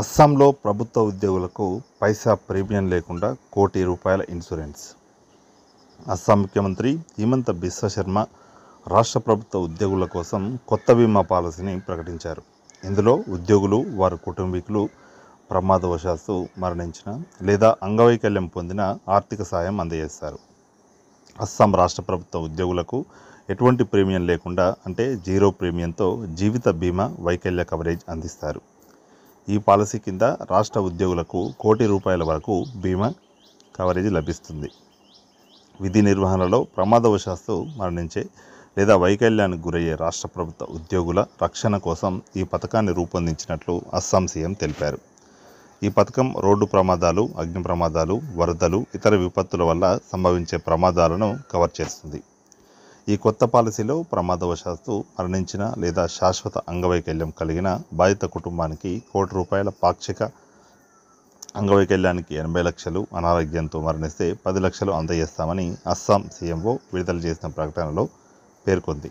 అస్సాంలో ప్రభుత్వ ఉద్యోగులకు పైసా ప్రీమియం లేకుండా ₹1,00,00,000 ఇన్సూరెన్స్. అస్సాం ముఖ్యమంత్రి హిమంత బిశ్వ శర్మ రాష్ట్ర ప్రభుత్వ ఉద్యోగుల కోసం కొత్త బీమా పాలసీని ప్రకటించారు. ఇందులో ఉద్యోగులు, వారి కుటుంబీకులు ప్రమాదవశాత్తు మరణించిన లేదా అంగవైకల్యం పొందిన ఆర్థిక సాయం అందజేస్తారు. అస్సాం రాష్ట్ర ప్రభుత్వ ఉద్యోగులకు ఎటువంటి ప్రీమియం లేకుండా, అంటే జీరో ప్రీమియంతో జీవిత బీమా, వైకల్య కవరేజ్ అందిస్తారు. ఈ పాలసీ కింద రాష్ట్ర ఉద్యోగులకు ₹1,00,00,000 వరకు బీమా కవరేజ్ లభిస్తుంది. విధి నిర్వహణలో ప్రమాదవశాత్తు మరణించే లేదా వైకల్యానికి గురయ్యే రాష్ట్ర ప్రభుత్వ ఉద్యోగుల రక్షణ కోసం ఈ పథకాన్ని రూపొందించినట్లు అస్సాం సీఎం తెలిపారు. ఈ పథకం రోడ్డు ప్రమాదాలు, అగ్ని ప్రమాదాలు, వరదలు, ఇతర విపత్తుల వల్ల సంభవించే ప్రమాదాలను కవర్ చేస్తుంది. ఈ కొత్త పాలసీలో ప్రమాదవశాత్తు మరణించిన లేదా శాశ్వత అంగవైకల్యం కలిగిన బాధిత కుటుంబానికి ₹1,00,00,000 పాక్షిక అంగవైకల్యానికి 80 లక్షలు, అనారోగ్యంతో మరణిస్తే 10 లక్షలు అందజేస్తామని అస్సాం సీఎంఓ విడుదల చేసిన ప్రకటనలో పేర్కొంది.